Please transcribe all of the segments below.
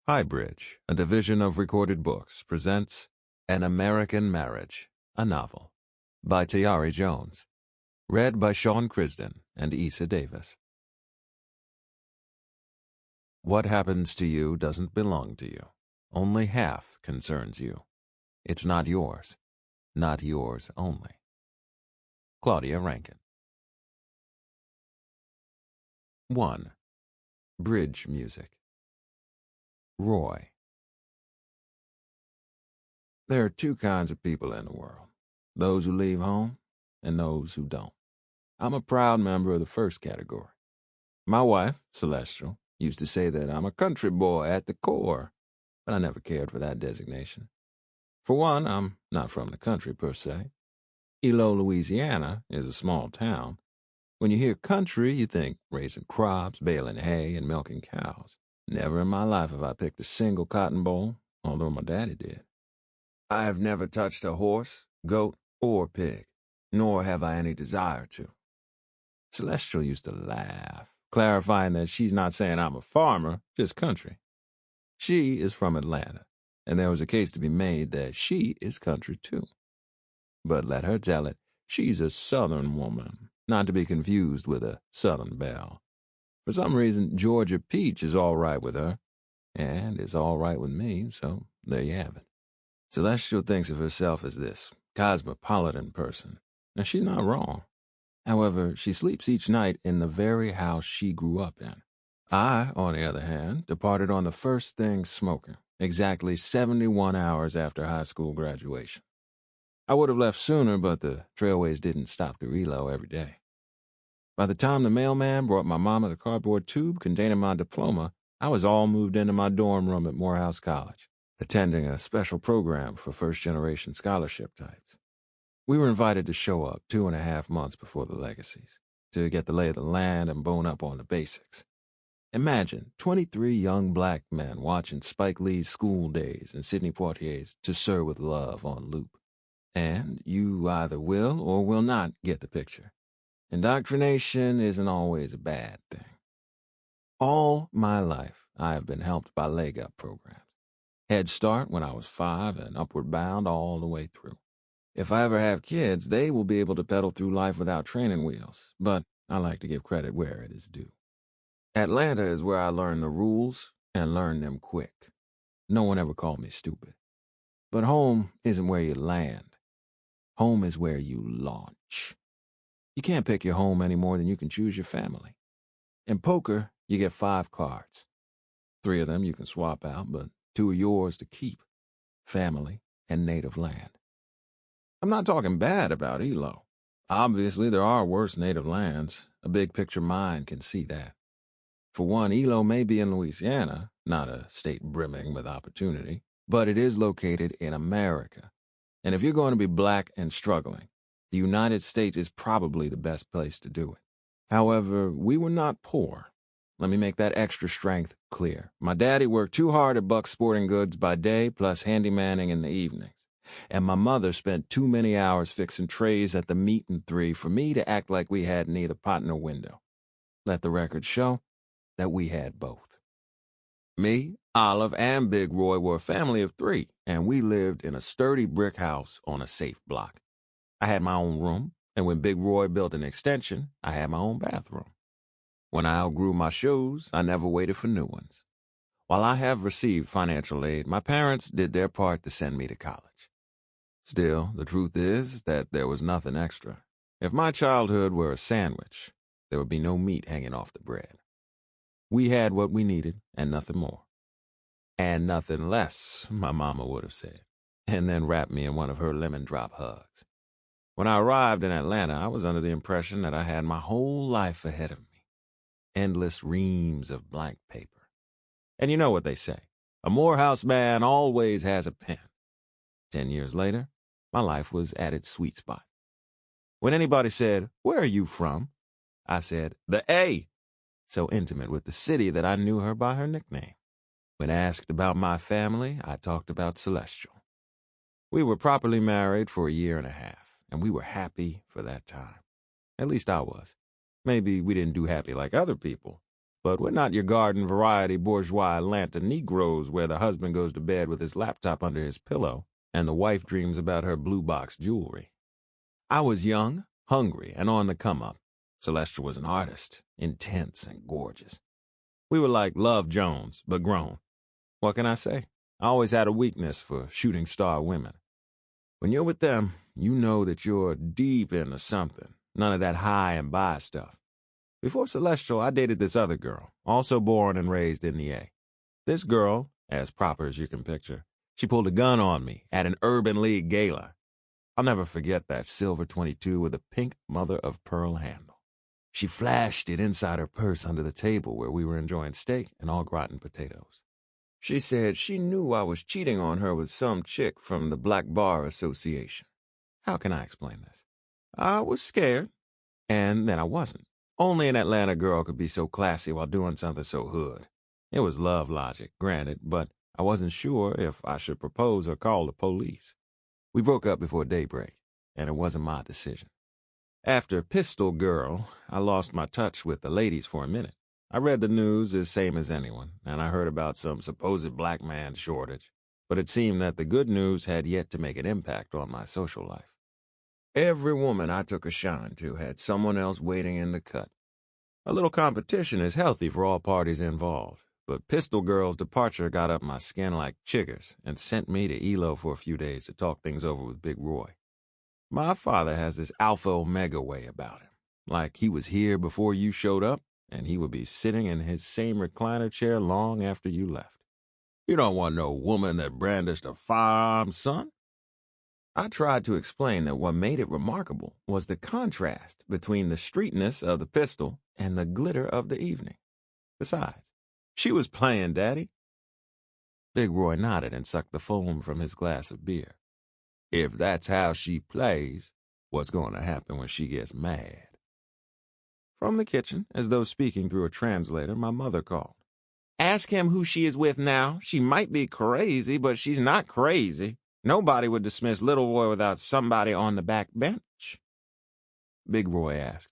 HighBridge, a division of Recorded Books, presents An American Marriage, a novel, by Tayari Jones, read by Crisden and Eisa Davis. What happens to you doesn't belong to you. Only half concerns you. It's not yours only. Claudia Rankin. 1. Bridge music. Roy. There are two kinds of people in the world, those who leave home and those who don't. I'm a proud member of the first category. My wife, Celestial, used to say that I'm a country boy at the core, but I never cared for that designation. For one, I'm not from the country per se. Hilo, Louisiana is a small town. When you hear country, you think raising crops, baling hay, and milking cows. Never in my life have I picked a single cotton boll, although my daddy did. I have never touched a horse, goat, or pig, nor have I any desire to. Celestial used to laugh, clarifying that she's not saying I'm a farmer, just country. She is from Atlanta, and there was a case to be made that she is country too. But let her tell it, she's a Southern woman, not to be confused with a Southern belle. For some reason, Georgia Peach is all right with her, and it's all right with me, so there you have it. Celestial thinks of herself as this cosmopolitan person, and she's not wrong. However, she sleeps each night in the very house she grew up in. I, on the other hand, departed on the first thing smoking, exactly 71 hours after high school graduation. I would have left sooner, but the trailways didn't stop the reload every day. By the time the mailman brought my mama the cardboard tube containing my diploma, I was all moved into my dorm room at Morehouse College, attending a special program for first-generation scholarship types. We were invited to show up 2.5 months before the legacies, to get the lay of the land and bone up on the basics. Imagine 23 young black men watching Spike Lee's School Days and Sidney Poitier's To Sir with Love on loop. And you either will or will not get the picture. Indoctrination isn't always a bad thing. All my life, I have been helped by leg-up programs. Head Start when I was 5 and Upward Bound all the way through. If I ever have kids, they will be able to pedal through life without training wheels, but I like to give credit where it is due. Atlanta is where I learned the rules and learned them quick. No one ever called me stupid. But home isn't where you land. Home is where you launch. You can't pick your home any more than you can choose your family. In poker, you get 5 cards. 3 of them you can swap out, but 2 are yours to keep: family and native land. I'm not talking bad about Hilo. Obviously, there are worse native lands. A big picture mind can see that. For one, Hilo may be in Louisiana, not a state brimming with opportunity, but it is located in America. And if you're going to be black and struggling, the United States is probably the best place to do it. However, we were not poor. Let me make that extra strength clear. My daddy worked too hard at Buck's Sporting Goods by day plus handymanning in the evenings. And my mother spent too many hours fixing trays at the Meat and Three for me to act like we had neither pot nor window. Let the record show that we had both. Me, Olive, and Big Roy were a family of 3, and we lived in a sturdy brick house on a safe block. I had my own room, and when Big Roy built an extension, I had my own bathroom. When I outgrew my shoes, I never waited for new ones. While I have received financial aid, my parents did their part to send me to college. Still, the truth is that there was nothing extra. If my childhood were a sandwich, there would be no meat hanging off the bread. We had what we needed and nothing more. And nothing less, my mama would have said, and then wrapped me in one of her lemon drop hugs. When I arrived in Atlanta, I was under the impression that I had my whole life ahead of me. Endless reams of blank paper. And you know what they say, a Morehouse man always has a pen. 10 years later, my life was at its sweet spot. When anybody said, "Where are you from?" I said, "The A," so intimate with the city that I knew her by her nickname. When asked about my family, I talked about Celestial. We were properly married for 1.5 years, and we were happy for that time. At least I was. Maybe we didn't do happy like other people, but we're not your garden variety bourgeois Atlanta Negroes where the husband goes to bed with his laptop under his pillow and the wife dreams about her blue box jewelry. I was young, hungry, and on the come-up. Celestial was an artist, intense and gorgeous. We were like Love Jones, but grown. What can I say? I always had a weakness for shooting star women. When you're with them, you know that you're deep into something, none of that high and by stuff. Before Celestial, I dated this other girl, also born and raised in the A. This girl, as proper as you can picture, she pulled a gun on me at an Urban League gala. I'll never forget that silver .22 with a pink mother-of-pearl handle. She flashed it inside her purse under the table where we were enjoying steak and au gratin potatoes. She said she knew I was cheating on her with some chick from the Black Bar Association. How can I explain this? I was scared, and then I wasn't. Only an Atlanta girl could be so classy while doing something so hood. It was love logic, granted, but I wasn't sure if I should propose or call the police. We broke up before daybreak, and it wasn't my decision. After Pistol Girl, I lost my touch with the ladies for a minute. I read the news as same as anyone, and I heard about some supposed black man shortage, but it seemed that the good news had yet to make an impact on my social life. Every woman I took a shine to had someone else waiting in the cut. A little competition is healthy for all parties involved, but Pistol Girl's departure got up my skin like chiggers and sent me to ELO for a few days to talk things over with Big Roy. My father has this alpha omega way about him, like he was here before you showed up, and he would be sitting in his same recliner chair long after you left. You don't want no woman that brandished a firearm, son. I tried to explain that what made it remarkable was the contrast between the streetness of the pistol and the glitter of the evening. Besides, she was playing, Daddy. Big Roy nodded and sucked the foam from his glass of beer. If that's how she plays, what's going to happen when she gets mad? From the kitchen, as though speaking through a translator, my mother called. Ask him who she is with now. She might be crazy, but she's not crazy. Nobody would dismiss Little Roy without somebody on the back bench. Big Roy asked,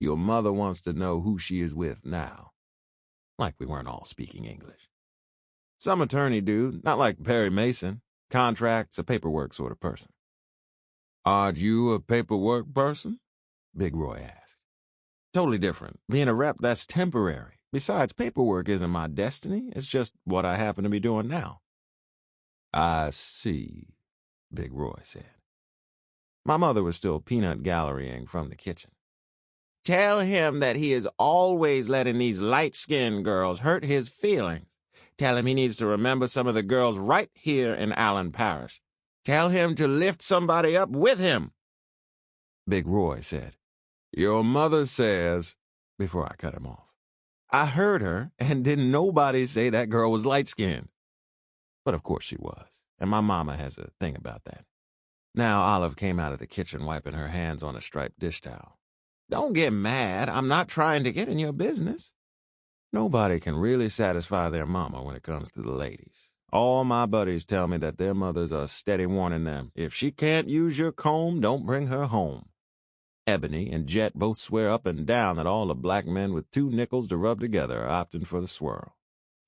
Your mother wants to know who she is with now. Like we weren't all speaking English. Some attorney dude, not like Perry Mason. Contracts, a paperwork sort of person. Aren't you a paperwork person? Big Roy asked. Totally different. Being a rep, that's temporary. Besides, paperwork isn't my destiny. It's just what I happen to be doing now. I see, Big Roy said. My mother was still peanut gallerying from the kitchen. Tell him that he is always letting these light-skinned girls hurt his feelings. Tell him he needs to remember some of the girls right here in Allen Parish. Tell him to lift somebody up with him. Big Roy said, Your mother says, before I cut him off. I heard her, and didn't nobody say that girl was light-skinned. But of course she was, and my mama has a thing about that. Now Olive came out of the kitchen wiping her hands on a striped dish towel. Don't get mad. I'm not trying to get in your business. Nobody can really satisfy their mama when it comes to the ladies. All my buddies tell me that their mothers are steady warning them, if she can't use your comb, don't bring her home. Ebony and Jet both swear up and down that all the black men with 2 nickels to rub together are opting for the swirl.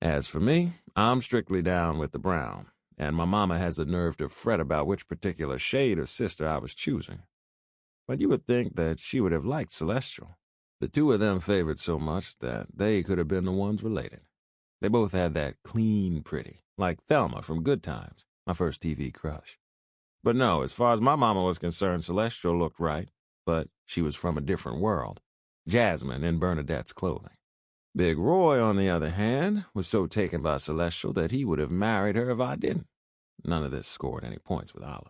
As for me, I'm strictly down with the brown, and my mama has the nerve to fret about which particular shade of sister I was choosing. But you would think that she would have liked Celestial. The 2 of them favored so much that they could have been the ones related. They both had that clean pretty, like Thelma from Good Times, my first TV crush. But no, as far as my mama was concerned, Celestial looked right, but she was from a different world. Jasmine in Bernadette's clothing. Big Roy, on the other hand, was so taken by Celestial that he would have married her if I didn't. None of this scored any points with Olive.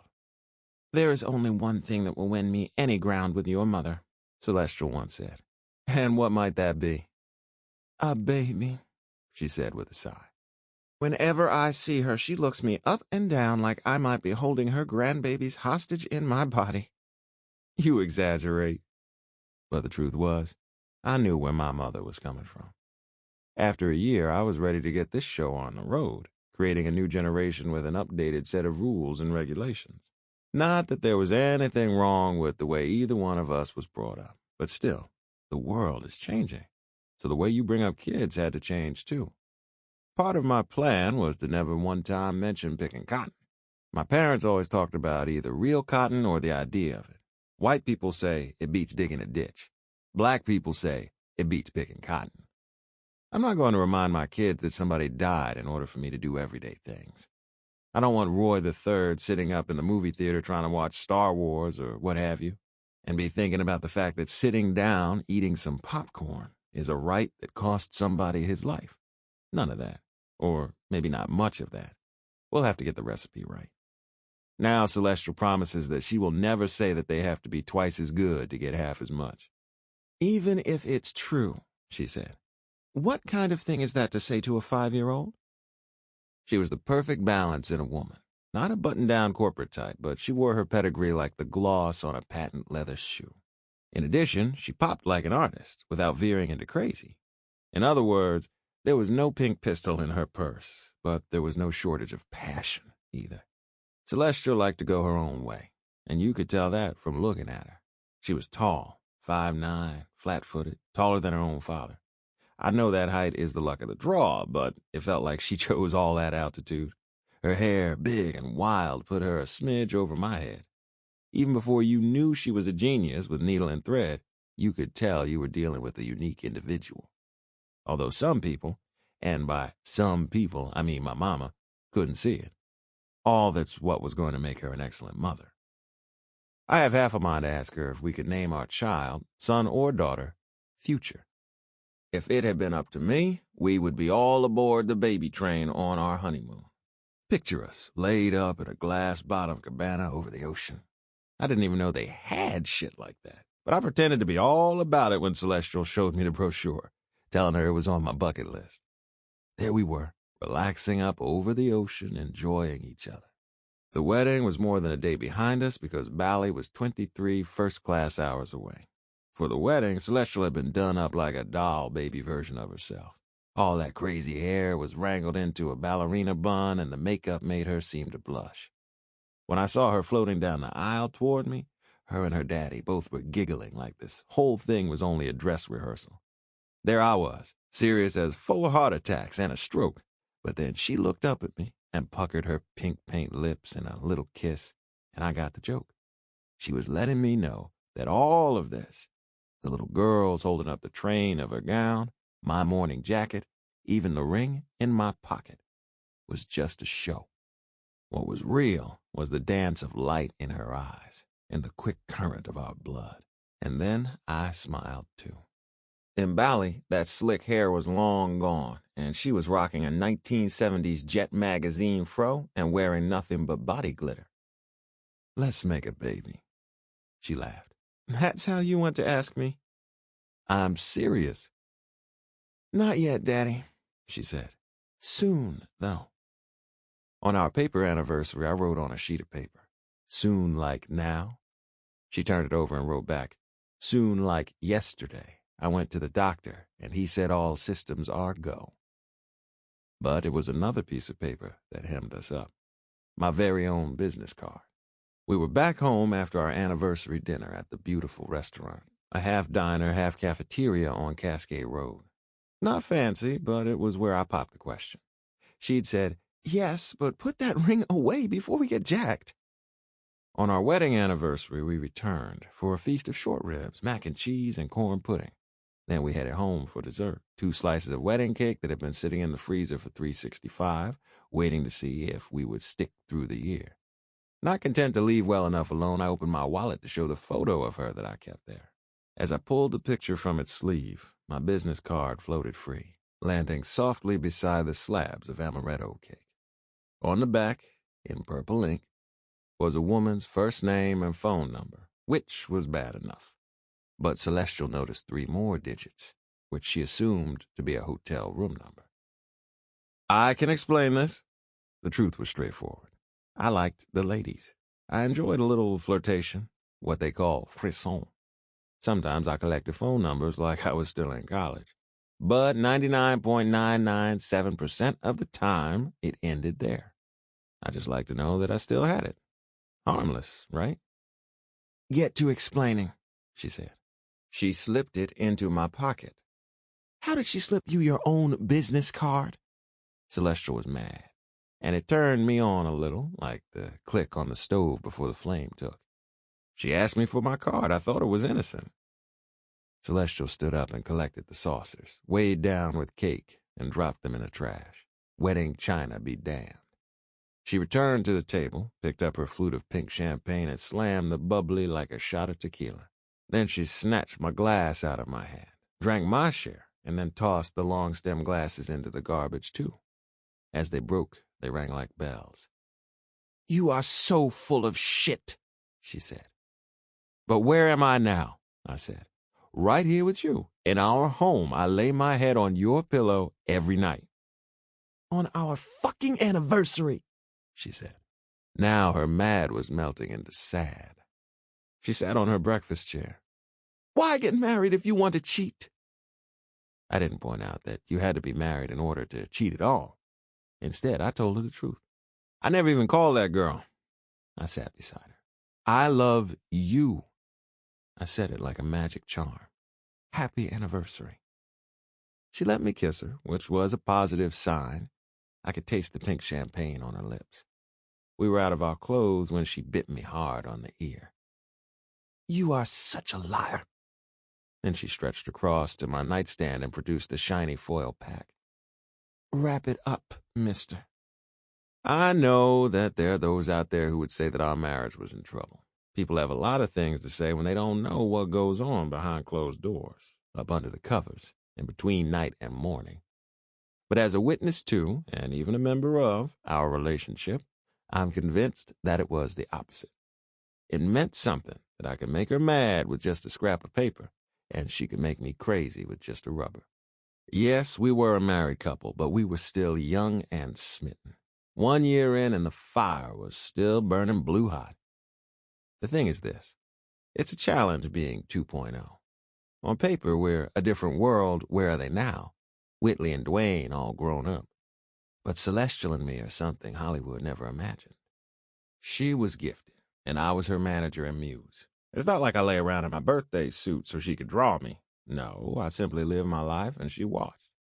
There is only one thing that will win me any ground with your mother, Celestial once said. And what might that be? A baby, she said with a sigh. Whenever I see her, she looks me up and down like I might be holding her grandbabies hostage in my body. You exaggerate. But the truth was, I knew where my mother was coming from. After a year, I was ready to get this show on the road, creating a new generation with an updated set of rules and regulations. Not that there was anything wrong with the way either one of us was brought up, but still, the world is changing. so the way you bring up kids had to change too. Part of my plan was to never one time mention picking cotton. My parents always talked about either real cotton or the idea of it. White people say it beats digging a ditch. Black people say it beats picking cotton. I'm not going to remind my kids that somebody died in order for me to do everyday things. I don't want Roy the Third sitting up in the movie theater trying to watch Star Wars or what have you, and be thinking about the fact that sitting down eating some popcorn is a right that cost somebody his life. None of that. Or maybe not much of that. We'll have to get the recipe right. Now Celestial promises that she will never say that they have to be twice as good to get half as much. Even if it's true, she said. What kind of thing is that to say to a 5-year-old? She was the perfect balance in a woman. Not a button-down corporate type, but she wore her pedigree like the gloss on a patent leather shoe. In addition, she popped like an artist without veering into crazy. In other words, there was no pink pistol in her purse, but there was no shortage of passion either. Celestial liked to go her own way, and you could tell that from looking at her. She was tall, 5'9", flat-footed, taller than her own father. I know that height is the luck of the draw, but it felt like she chose all that altitude. Her hair, big and wild, put her a smidge over my head. Even before you knew she was a genius with needle and thread, you could tell you were dealing with a unique individual. Although some people, and by some people I mean my mama, couldn't see it. All that's what was going to make her an excellent mother. I have half a mind to ask her if we could name our child, son or daughter, Future. If it had been up to me, we would be all aboard the baby train on our honeymoon. Picture us, laid up in a glass-bottom cabana over the ocean. I didn't even know they had shit like that, but I pretended to be all about it when Celestial showed me the brochure, telling her it was on my bucket list. There we were, relaxing up over the ocean, enjoying each other. The wedding was more than a day behind us because Bally was 23 first-class hours away. For the wedding, Celestial had been done up like a doll baby version of herself. All that crazy hair was wrangled into a ballerina bun, and the makeup made her seem to blush. When I saw her floating down the aisle toward me, her and her daddy both were giggling like this whole thing was only a dress rehearsal. There I was, serious as 4 heart attacks and a stroke, but then she looked up at me and puckered her pink paint lips in a little kiss, and I got the joke. She was letting me know that all of this, the little girls holding up the train of her gown, my morning jacket, even the ring in my pocket, was just a show. What was real was the dance of light in her eyes and the quick current of our blood. And then I smiled too. In Bally, that slick hair was long gone, and she was rocking a 1970s Jet magazine fro and wearing nothing but body glitter. Let's make a baby. She laughed. That's how you want to ask me? I'm serious. Not yet, Daddy, she said. Soon, though. On our paper anniversary, I wrote on a sheet of paper, soon like now. She turned it over and wrote back, soon like yesterday. I went to the doctor, and he said all systems are go. But it was another piece of paper that hemmed us up, my very own business card. We were back home after our anniversary dinner at the beautiful restaurant, a half-diner, half-cafeteria on Cascade Road. Not fancy, but it was where I popped the question. She'd said, yes, but put that ring away before we get jacked. On our wedding anniversary, we returned for a feast of short ribs, mac and cheese, and corn pudding. Then we headed home for dessert, 2 slices of wedding cake that had been sitting in the freezer for 365, waiting to see if we would stick through the year. Not content to leave well enough alone, I opened my wallet to show the photo of her that I kept there. As I pulled the picture from its sleeve, my business card floated free, landing softly beside the slabs of amaretto cake. On the back, in purple ink, was a woman's first name and phone number, which was bad enough. But Celestial noticed 3 more digits, which she assumed to be a hotel room number. I can explain this. The truth was straightforward. I liked the ladies. I enjoyed a little flirtation, what they call frisson. Sometimes I collected phone numbers like I was still in college. But 99.997% of the time, it ended there. I just like to know that I still had it. Harmless, right? Get to explaining, she said. She slipped it into my pocket. How did she slip you your own business card? Celestial was mad, and it turned me on a little, like the click on the stove before the flame took. She asked me for my card. I thought it was innocent. Celestial stood up and collected the saucers, weighed down with cake, and dropped them in the trash. Wedding china be damned. She returned to the table, picked up her flute of pink champagne, and slammed the bubbly like a shot of tequila. Then she snatched my glass out of my hand, drank my share, and then tossed the long-stem glasses into the garbage, too. As they broke, they rang like bells. "You are so full of shit," she said. "But where am I now?" I said. "Right here with you. In our home, I lay my head on your pillow every night." "On our fucking anniversary," she said. Now her mad was melting into sad. She sat on her breakfast chair. "Why get married if you want to cheat?" I didn't point out that you had to be married in order to cheat at all. Instead, I told her the truth. I never even called that girl. I sat beside her. "I love you." I said it like a magic charm. "Happy anniversary." She let me kiss her, which was a positive sign. I could taste the pink champagne on her lips. We were out of our clothes when she bit me hard on the ear. "You are such a liar." Then she stretched across to my nightstand and produced a shiny foil pack. "Wrap it up, mister." I know that there are those out there who would say that our marriage was in trouble. People have a lot of things to say when they don't know what goes on behind closed doors, up under the covers, and between night and morning. But as a witness to, and even a member of, our relationship, I'm convinced that it was the opposite. It meant something that I could make her mad with just a scrap of paper, and she could make me crazy with just a rubber. Yes, we were a married couple, but we were still young and smitten. 1 year in, and the fire was still burning blue hot. The thing is this. It's a challenge being 2.0. On paper, we're a different world. Where are they now? Whitley and Dwayne all grown up. But Celestial and me are something Hollywood never imagined. She was gifted, and I was her manager and muse. It's not like I lay around in my birthday suit so she could draw me. No, I simply lived my life, and she watched.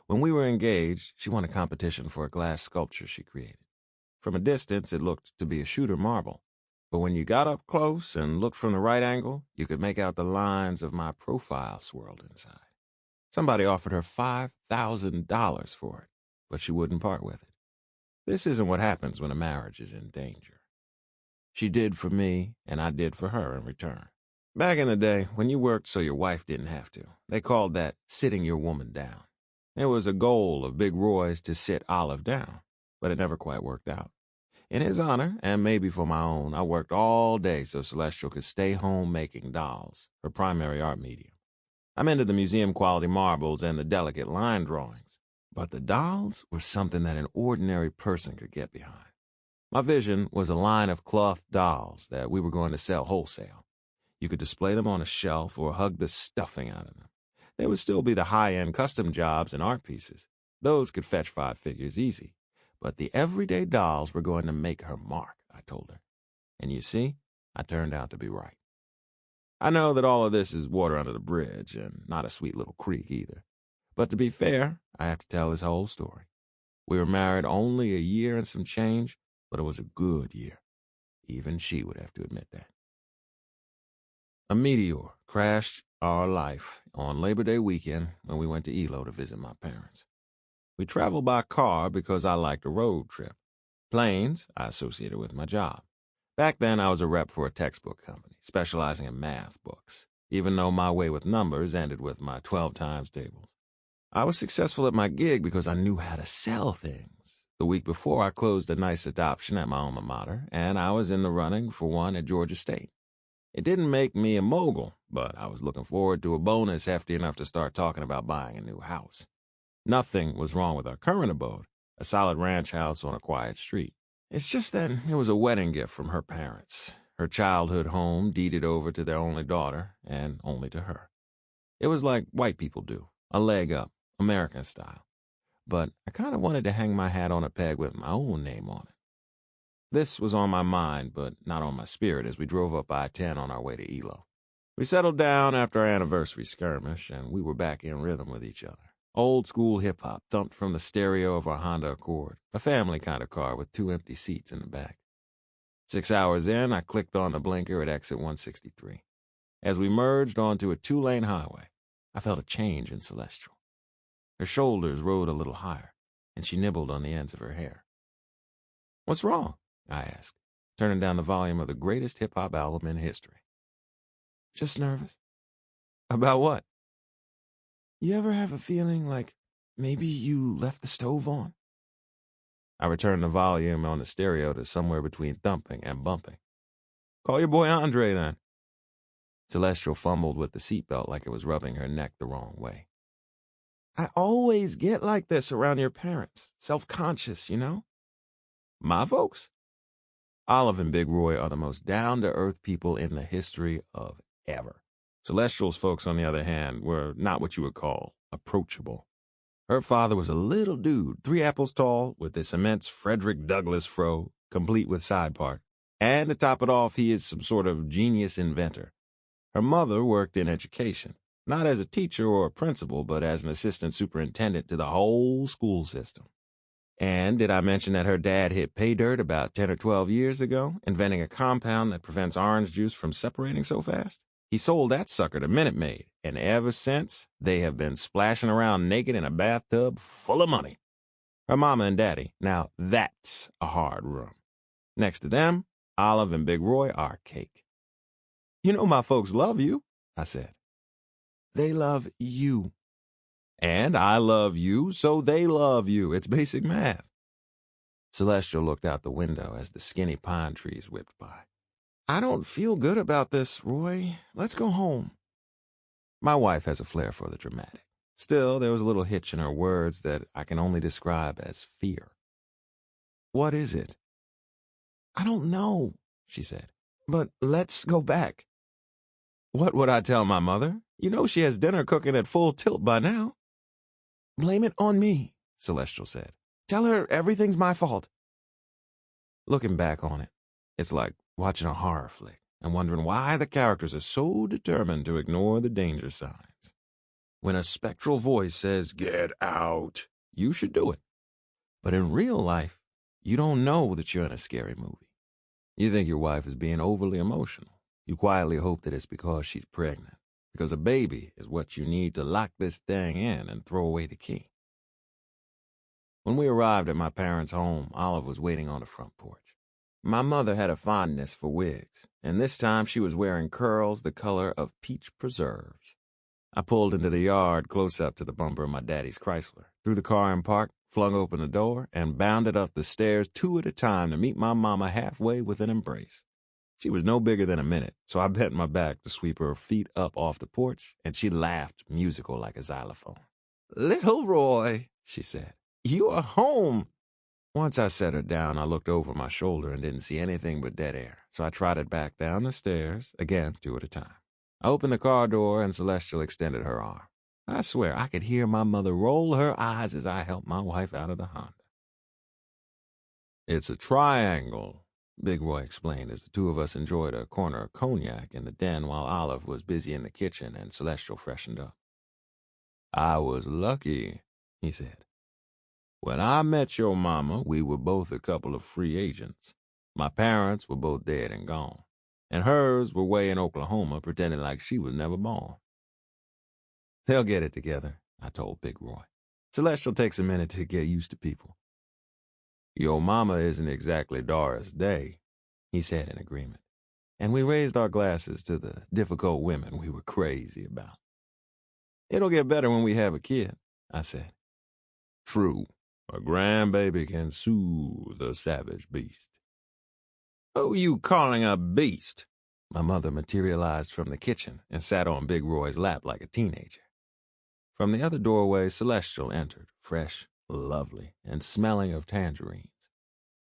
When we were engaged, she won a competition for a glass sculpture she created. From a distance, it looked to be a shooter marble. But when you got up close and looked from the right angle, you could make out the lines of my profile swirled inside. Somebody offered her $5,000 for it, but she wouldn't part with it. This isn't what happens when a marriage is in danger. She did for me, and I did for her in return. Back in the day, when you worked so your wife didn't have to, they called that sitting your woman down. It was a goal of Big Roy's to sit Olive down, but it never quite worked out. In his honor, and maybe for my own, I worked all day so Celestial could stay home making dolls, her primary art medium. I'm into the museum-quality marbles and the delicate line drawings, but the dolls were something that an ordinary person could get behind. My vision was a line of cloth dolls that we were going to sell wholesale. You could display them on a shelf or hug the stuffing out of them. There would still be the high-end custom jobs and art pieces. Those could fetch 5 figures easy. But the everyday dolls were going to make her mark, I told her. And you see, I turned out to be right. I know that all of this is water under the bridge and not a sweet little creek either. But to be fair, I have to tell this whole story. We were married only a year and some change, but it was a good year. Even she would have to admit that. A meteor crashed our life on Labor Day weekend when we went to Elo to visit my parents. We traveled by car because I liked a road trip. Planes I associated with my job. Back then, I was a rep for a textbook company, specializing in math books, even though my way with numbers ended with my 12 times tables. I was successful at my gig because I knew how to sell things. The week before, I closed a nice adoption at my alma mater, and I was in the running for one at Georgia State. It didn't make me a mogul, but I was looking forward to a bonus hefty enough to start talking about buying a new house. Nothing was wrong with our current abode, a solid ranch house on a quiet street. It's just that it was a wedding gift from her parents, her childhood home deeded over to their only daughter, and only to her. It was like white people do, a leg up, American style. But I kind of wanted to hang my hat on a peg with my own name on it. This was on my mind, but not on my spirit as we drove up I-10 on our way to Elo. We settled down after our anniversary skirmish, and we were back in rhythm with each other. Old-school hip-hop thumped from the stereo of our Honda Accord, a family kind of car with 2 empty seats in the back. 6 hours in, I clicked on the blinker at exit 163. As we merged onto a 2-lane highway, I felt a change in Celestial. Her shoulders rode a little higher, and she nibbled on the ends of her hair. "What's wrong?" I asked, turning down the volume of the greatest hip-hop album in history. "Just nervous." "About what?" "You ever have a feeling like maybe you left the stove on?" I returned the volume on the stereo to somewhere between thumping and bumping. "Call your boy Andre, then." Celestial fumbled with the seatbelt like it was rubbing her neck the wrong way. "I always get like this around your parents. Self-conscious, you know?" "My folks?" Olive and Big Roy are the most down-to-earth people in the history of ever. Celestial's folks, on the other hand, were not what you would call approachable. Her father was a little dude, 3 apples tall, with this immense Frederick Douglass fro, complete with side part. And to top it off, he is some sort of genius inventor. Her mother worked in education, not as a teacher or a principal, but as an assistant superintendent to the whole school system. And did I mention that her dad hit pay dirt about 10 or 12 years ago, inventing a compound that prevents orange juice from separating so fast? He sold that sucker to Minute Maid, and ever since, they have been splashing around naked in a bathtub full of money. Her mama and daddy, now that's a hard room. Next to them, Olive and Big Roy are cake. "You know my folks love you," I said. "They love you." "And I love you, so they love you. It's basic math." Celestial looked out the window as the skinny pine trees whipped by. "I don't feel good about this, Roy. Let's go home." My wife has a flair for the dramatic. Still, there was a little hitch in her words that I can only describe as fear. "What is it?" "I don't know," she said, "but let's go back." "What would I tell my mother? You know she has dinner cooking at full tilt by now." "Blame it on me," Celestial said. "Tell her everything's my fault." Looking back on it, it's like watching a horror flick and wondering why the characters are so determined to ignore the danger signs. When a spectral voice says, "Get out," you should do it. But in real life, you don't know that you're in a scary movie. You think your wife is being overly emotional. You quietly hope that it's because she's pregnant, because a baby is what you need to lock this thing in and throw away the key. When we arrived at my parents' home, Olive was waiting on the front porch. My mother had a fondness for wigs, and this time she was wearing curls the color of peach preserves. I pulled into the yard close up to the bumper of my daddy's Chrysler, threw the car in park, flung open the door, and bounded up the stairs 2 at a time to meet my mama halfway with an embrace. She was no bigger than a minute, so I bent my back to sweep her feet up off the porch, and she laughed musical like a xylophone. "Little Roy," she said, "you are home." Once I set her down, I looked over my shoulder and didn't see anything but dead air, so I trotted back down the stairs, again 2 at a time. I opened the car door and Celestial extended her arm. I swear I could hear my mother roll her eyes as I helped my wife out of the Honda. "It's a triangle," Big Roy explained as the 2 of us enjoyed a corner of cognac in the den while Olive was busy in the kitchen and Celestial freshened up. "I was lucky," he said. "When I met your mama, we were both a couple of free agents. My parents were both dead and gone, and hers were way in Oklahoma pretending like she was never born." "They'll get it together," I told Big Roy. "Celestial takes a minute to get used to people." "Your mama isn't exactly Doris Day," he said in agreement, and we raised our glasses to the difficult women we were crazy about. "It'll get better when we have a kid," I said. "True. A grandbaby can soothe a savage beast." "Who you calling a beast?" My mother materialized from the kitchen and sat on Big Roy's lap like a teenager. From the other doorway, Celestial entered, fresh, lovely, and smelling of tangerines.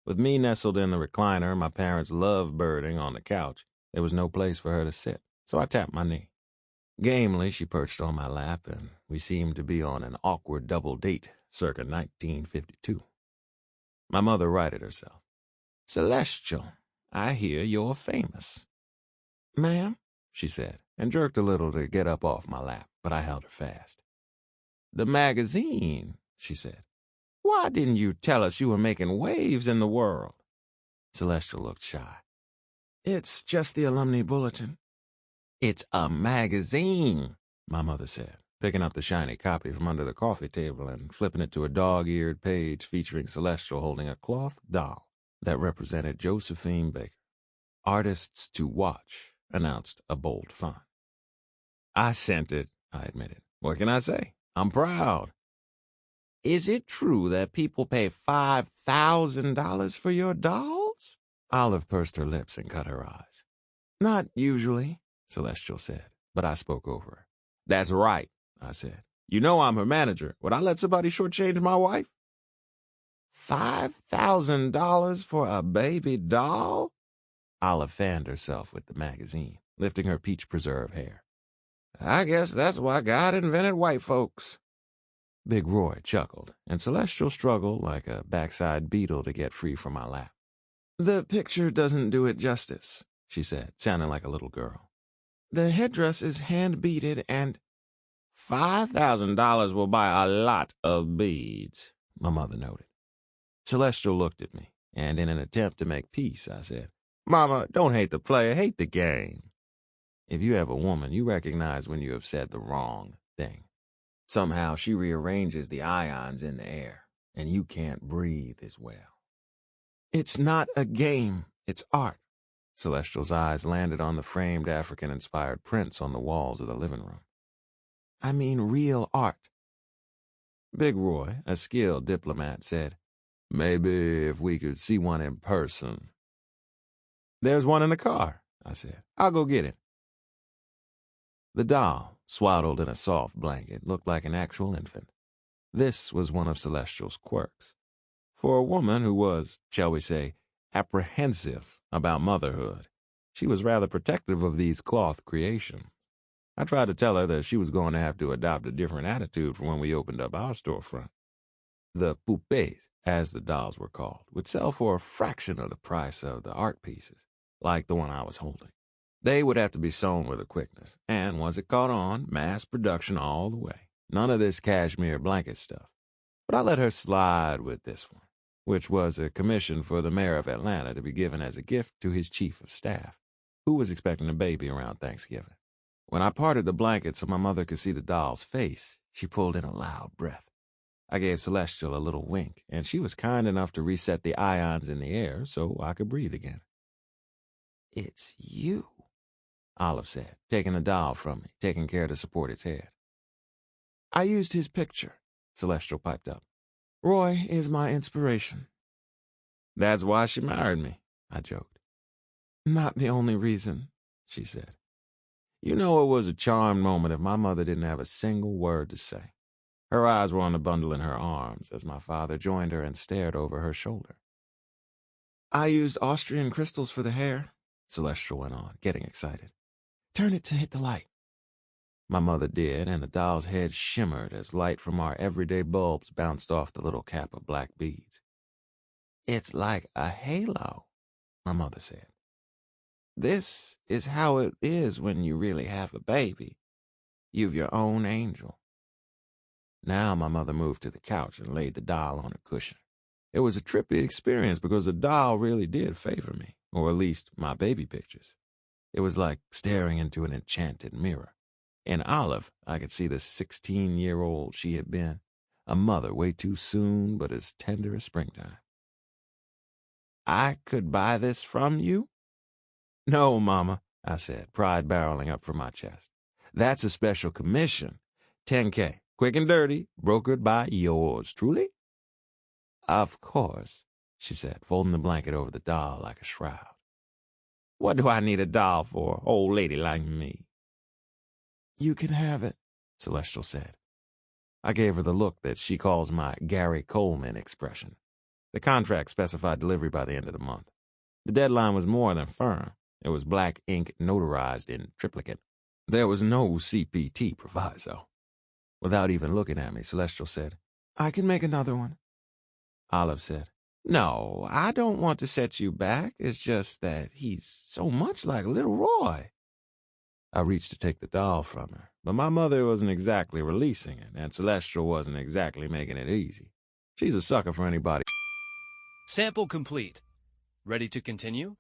With me nestled in the recliner, my parents love-birding on the couch, there was no place for her to sit, so I tapped my knee. Gamely, she perched on my lap, and we seemed to be on an awkward double date circa 1952. My mother righted herself. "Celestial, I hear you're famous." "Ma'am," she said, and jerked a little to get up off my lap, but I held her fast. "The magazine," she said. "Why didn't you tell us you were making waves in the world?" Celestial looked shy. "It's just the alumni bulletin." "It's a magazine," my mother said, picking up the shiny copy from under the coffee table and flipping it to a dog-eared page featuring Celestial holding a cloth doll that represented Josephine Baker. "Artists to watch," announced a bold font. "I sent it," I admitted. "What can I say? I'm proud." "Is it true that people pay $5,000 for your dolls?" Olive pursed her lips and cut her eyes. "Not usually," Celestial said, but I spoke over her. "That's right," I said. "You know I'm her manager. Would I let somebody shortchange my wife?" $5,000 for a baby doll? Olive fanned herself with the magazine, lifting her peach preserve hair. "I guess that's why God invented white folks." Big Roy chuckled, and Celestial struggled like a backside beetle to get free from my lap. "The picture doesn't do it justice," she said, sounding like a little girl. "The headdress is hand-beaded and—" $5,000 will buy a lot of beads, my mother noted. Celestial looked at me, and in an attempt to make peace, I said, "Mama, don't hate the player, hate the game." If you have a woman, you recognize when you have said the wrong thing. Somehow she rearranges the ions in the air, and you can't breathe as well. "It's not a game, it's art." Celestial's eyes landed on the framed African-inspired prints on the walls of the living room. "I mean real art." Big Roy, a skilled diplomat, said, "Maybe if we could see one in person." "There's one in the car," I said. "I'll go get it." The doll, swaddled in a soft blanket, looked like an actual infant. This was one of Celestial's quirks. For a woman who was, shall we say, apprehensive about motherhood, she was rather protective of these cloth creations. I tried to tell her that she was going to have to adopt a different attitude for when we opened up our storefront. The poupées, as the dolls were called, would sell for a fraction of the price of the art pieces, like the one I was holding. They would have to be sewn with a quickness, and once it caught on, mass production all the way. None of this cashmere blanket stuff. But I let her slide with this one, which was a commission for the mayor of Atlanta to be given as a gift to his chief of staff, who was expecting a baby around Thanksgiving. When I parted the blanket so my mother could see the doll's face, she pulled in a loud breath. I gave Celestial a little wink, and she was kind enough to reset the ions in the air so I could breathe again. "It's you," Olive said, taking the doll from me, taking care to support its head. "I used his picture," Celestial piped up. "Roy is my inspiration." "That's why she married me," I joked. "Not the only reason," she said. You know it was a charmed moment if my mother didn't have a single word to say. Her eyes were on the bundle in her arms as my father joined her and stared over her shoulder. "I used Austrian crystals for the hair," Celestial went on, getting excited. "Turn it to hit the light." My mother did, and the doll's head shimmered as light from our everyday bulbs bounced off the little cap of black beads. "It's like a halo," my mother said. "This is how it is when you really have a baby. You've your own angel." Now my mother moved to the couch and laid the doll on a cushion. It was a trippy experience because the doll really did favor me, or at least my baby pictures. It was like staring into an enchanted mirror. In Olive, I could see the 16-year-old she had been, a mother way too soon, but as tender as springtime. "I could buy this from you?" "No, Mama," I said, pride barreling up from my chest. "That's a special commission. $10K, quick and dirty, brokered by yours truly." "Of course," she said, folding the blanket over the doll like a shroud. "What do I need a doll for, old lady like me?" "You can have it," Celestial said. I gave her the look that she calls my Gary Coleman expression. The contract specified delivery by the end of the month. The deadline was more than firm. It was black ink notarized in triplicate. There was no CPT proviso. Without even looking at me, Celestial said, "I can make another one." Olive said, "No, I don't want to set you back. It's just that he's so much like little Roy." I reached to take the doll from her, but my mother wasn't exactly releasing it, and Celestial wasn't exactly making it easy. She's a sucker for anybody. Sample complete. Ready to continue?